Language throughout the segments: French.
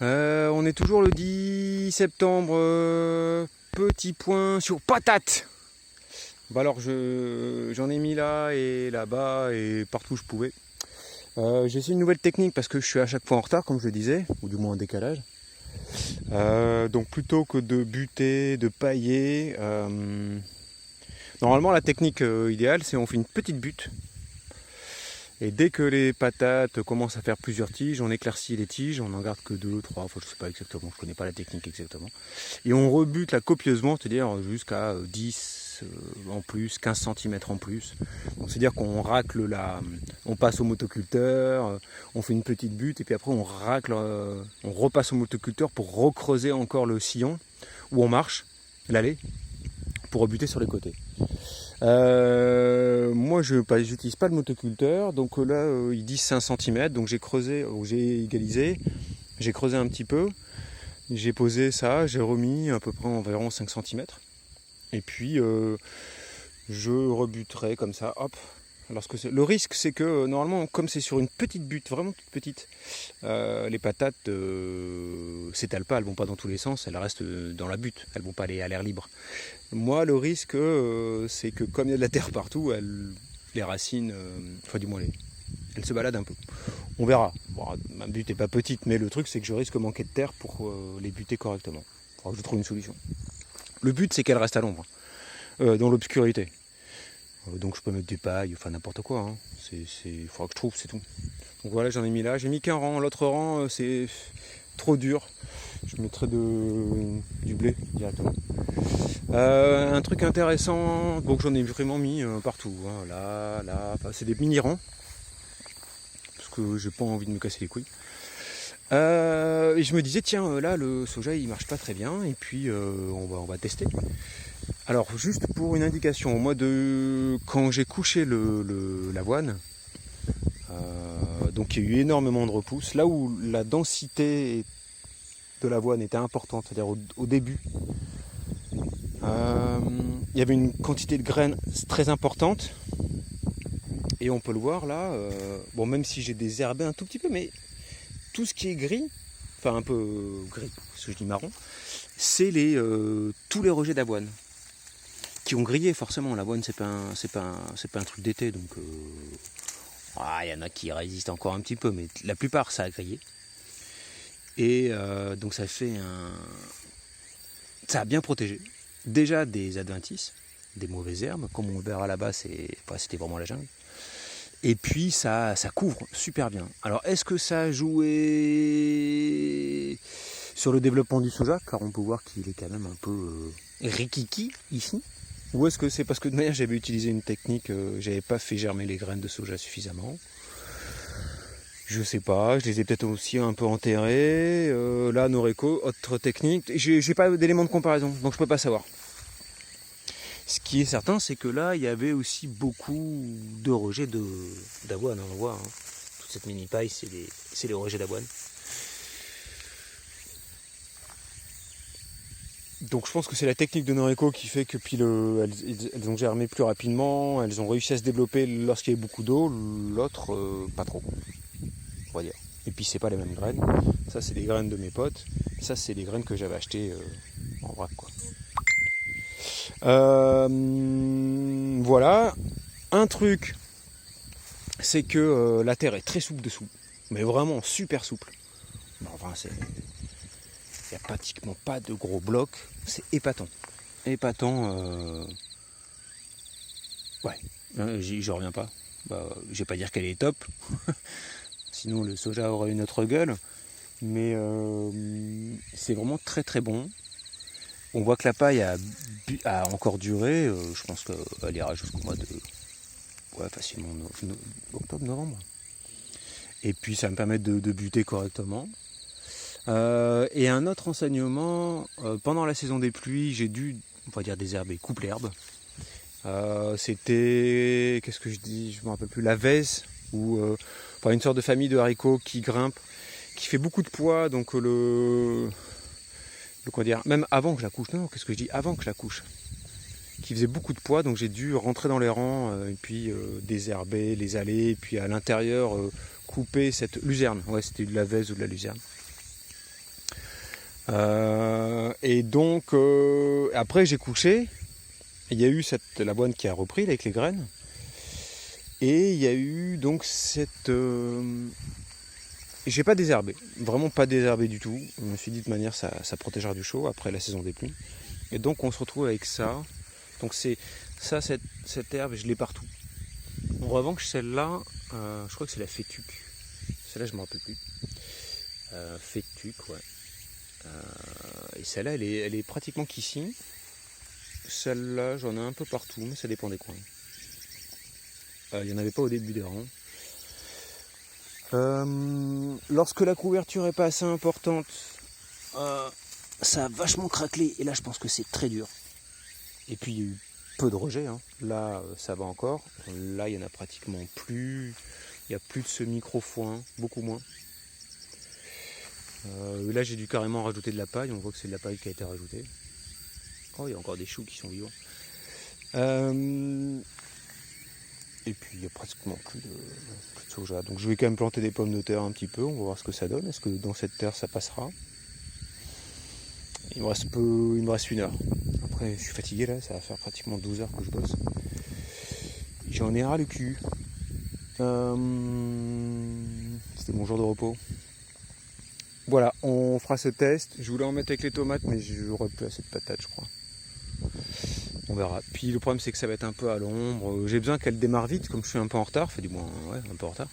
On est toujours le 10 septembre, petit point sur patate. Bah alors j'en ai mis là et là-bas et partout où je pouvais. J'ai essayé une nouvelle technique parce que je suis à chaque fois en retard comme je le disais, ou du moins en décalage. Donc plutôt que de buter, de pailler, normalement la technique idéale c'est on fait une petite butte. Et dès que les patates commencent à faire plusieurs tiges, on éclaircit les tiges, on n'en garde que 2, 3, enfin je ne sais pas exactement, je ne connais pas la technique exactement. Et on rebute là copieusement, c'est-à-dire jusqu'à 10 en plus, 15 cm en plus. Donc c'est-à-dire qu'on racle on passe au motoculteur, on fait une petite butte et puis après on racle, on repasse au motoculteur pour recreuser encore le sillon où on marche, l'allée, pour rebuter sur les côtés. Moi je n'utilise pas le motoculteur, donc là ils disent 5 cm, donc j'ai creusé, j'ai égalisé, j'ai creusé un petit peu, j'ai posé ça, j'ai remis à peu près environ 5 cm, et puis je rebuterai comme ça, hop. Le risque c'est que normalement comme c'est sur une petite butte, vraiment toute petite, les patates s'étalent pas, elles vont pas dans tous les sens, elles restent dans la butte, elles vont pas aller à l'air libre. Moi le risque c'est que comme il y a de la terre partout, les racines, enfin du moins elles se baladent un peu. On verra. Bon, ma butte n'est pas petite, mais le truc c'est que je risque de manquer de terre pour les buter correctement. Il faudra que je trouve une solution. Le but c'est qu'elles restent à l'ombre, dans l'obscurité. Donc je peux mettre des pailles, enfin n'importe quoi. Hein. Il faudra que je trouve, c'est tout. Donc voilà, j'en ai mis là. J'ai mis qu'un rang. L'autre rang, c'est trop dur. Je mettrai du blé directement. Un truc intéressant, donc j'en ai vraiment mis partout. Hein. Là, enfin, c'est des mini-rangs. Parce que j'ai pas envie de me casser les couilles. Et je me disais, tiens, là, le soja, il marche pas très bien. Et puis, on va tester. Alors juste pour une indication, quand j'ai couché l'avoine, donc il y a eu énormément de repousses. Là où la densité de l'avoine était importante, c'est-à-dire au début, il y avait une quantité de graines très importante. Et on peut le voir là, bon même si j'ai désherbé un tout petit peu, mais tout ce qui est gris, enfin un peu gris, parce que je dis marron, c'est tous les rejets d'avoine. Qui ont grillé forcément. L'avoine c'est pas un truc d'été, donc il y en a qui résistent encore un petit peu, mais la plupart ça a grillé. Et donc ça a bien protégé déjà des adventices, des mauvaises herbes, comme on le verra là-bas, c'était vraiment la jungle. Et puis ça couvre super bien. Alors est-ce que ça a joué sur le développement du soja, car on peut voir qu'il est quand même un peu rikiki ici. Ou est-ce que c'est parce que de manière j'avais utilisé une technique, j'avais pas fait germer les graines de soja suffisamment. Je sais pas, je les ai peut-être aussi un peu enterrées. Là, Noreco, autre technique. J'ai pas d'éléments de comparaison, donc je peux pas savoir. Ce qui est certain, c'est que là, il y avait aussi beaucoup de rejets d'avoine. On voit, hein. Toute cette mini paille, c'est les rejets d'avoine. Donc je pense que c'est la technique de Noreco qui fait que puis elles ont germé plus rapidement, elles ont réussi à se développer lorsqu'il y avait beaucoup d'eau, l'autre pas trop, on va dire. Et puis c'est pas les mêmes graines, ça c'est les graines de mes potes, ça c'est les graines que j'avais achetées en vrac quoi. Voilà, un truc, c'est que la terre est très souple dessous, mais vraiment super souple. Enfin il n'y a pratiquement pas de gros blocs, c'est épatant. Ouais, j'y reviens pas. Je vais pas dire qu'elle est top, sinon le soja aurait une autre gueule, mais c'est vraiment très très bon. On voit que la paille a encore duré, je pense qu'elle ira jusqu'au mois de facilement octobre-novembre. Et puis ça va me permettre de buter correctement. Et un autre enseignement, pendant la saison des pluies, j'ai dû, on va dire, désherber, coupe l'herbe. C'était, qu'est-ce que je dis, je me rappelle plus, la vèze, ou une sorte de famille de haricots qui grimpe, qui fait beaucoup de poids, donc quoi dire, même avant que je la couche, non, qu'est-ce que je dis, avant que je la couche, qui faisait beaucoup de poids, donc j'ai dû rentrer dans les rangs, et puis désherber les allées, et puis à l'intérieur couper cette luzerne, ouais c'était de la vèze ou de la luzerne. Et donc après j'ai couché. Il y a eu l'avoine qui a repris avec les graines. Et il y a eu donc cette... J'ai pas désherbé, vraiment pas désherbé du tout. Je me suis dit de manière ça protégera du chaud après la saison des pluies. Et donc on se retrouve avec ça. Donc c'est ça, cette herbe, je l'ai partout. En revanche, celle-là, je crois que c'est la fétuque. Celle-là, je me rappelle plus. Fétuque, ouais. Et celle-là, elle est pratiquement qu'ici. Celle-là, j'en ai un peu partout, mais ça dépend des coins. Il n'y en avait pas au début des rangs. Lorsque la couverture est pas assez importante, ça a vachement craquelé. Et là, je pense que c'est très dur. Et puis, il y a eu peu de rejets. Hein. Là, ça va encore. Là, il n'y en a pratiquement plus. Il n'y a plus de ce micro-foin, beaucoup moins. Là, j'ai dû carrément rajouter de la paille. On voit que c'est de la paille qui a été rajoutée. Oh, il y a encore des choux qui sont vivants. Et puis, il n'y a pratiquement plus de soja. Donc, je vais quand même planter des pommes de terre un petit peu. On va voir ce que ça donne. Est-ce que dans cette terre, ça passera? Il me reste 1 heure. Après, je suis fatigué là. Ça va faire pratiquement 12 heures que je bosse. J'en ai ras le cul. C'était mon jour de repos. Voilà, on fera ce test. Je voulais en mettre avec les tomates, mais j'aurais plus assez de patates, je crois. On verra. Puis le problème, c'est que ça va être un peu à l'ombre. J'ai besoin qu'elle démarre vite, comme je suis un peu en retard. Enfin, du moins, ouais, un peu en retard.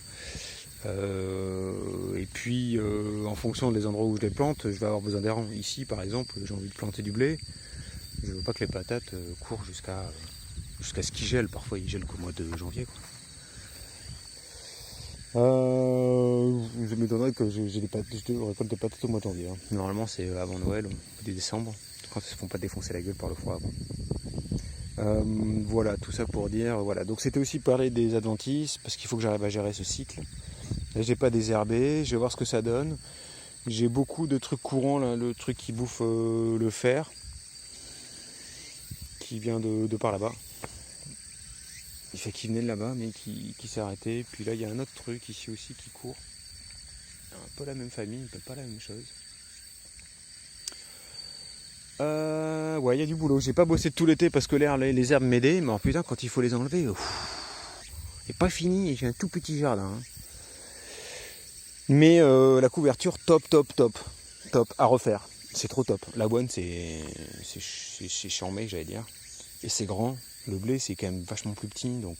Et puis, en fonction des endroits où je les plante, je vais avoir besoin d'air. Ici, par exemple, j'ai envie de planter du blé. Je veux pas que les patates courent jusqu'à ce qu'ils gèlent. Parfois, ils gèlent qu'au mois de janvier, quoi. Je m'étonnerais que je récolte des patates au mois de janvier. Hein. Normalement, c'est avant Noël, dès décembre, quand ils ne se font pas défoncer la gueule par le froid avant. Voilà, tout ça pour dire. Voilà. Donc, c'était aussi parler des adventices, parce qu'il faut que j'arrive à gérer ce cycle. Là, j'ai pas désherbé, je vais voir ce que ça donne. J'ai beaucoup de trucs courants, là, le truc qui bouffe le fer, qui vient de par là-bas. Il fait qu'il venait de là-bas, mais qui s'est arrêté. Puis là, il y a un autre truc ici aussi qui court. Un peu la même famille, mais pas la même chose. Ouais, il y a du boulot. J'ai pas bossé tout l'été parce que les herbes m'aidaient. Mais putain, quand il faut les enlever, c'est pas fini. J'ai un tout petit jardin. Hein. Mais la couverture, top à refaire. C'est trop top. L'avoine, c'est chambé, j'allais dire. Et c'est grand. Le blé, c'est quand même vachement plus petit, donc...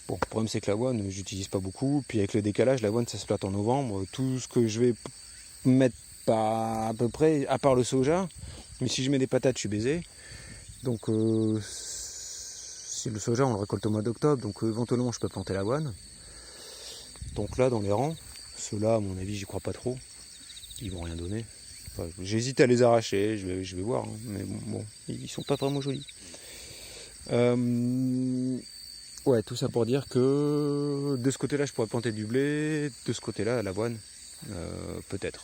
Bon, le problème, c'est que l'avoine, j'utilise pas beaucoup. Puis avec le décalage, l'avoine, ça se plante en novembre. Tout ce que je vais mettre à peu près, à part le soja, mais si je mets des patates, je suis baisé. Donc, si le soja, on le récolte au mois d'octobre, donc éventuellement, je peux planter l'avoine. Donc là, dans les rangs, ceux-là, à mon avis, j'y crois pas trop. Ils vont rien donner. Enfin, j'hésite à les arracher, je vais voir, hein. Mais bon, ils sont pas vraiment jolis. Ouais, tout ça pour dire que de ce côté-là, je pourrais planter du blé, de ce côté-là, l'avoine, peut-être.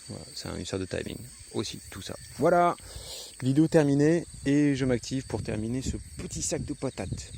Voilà, c'est une sorte de timing aussi, tout ça. Voilà, vidéo terminée et je m'active pour terminer ce petit sac de patates.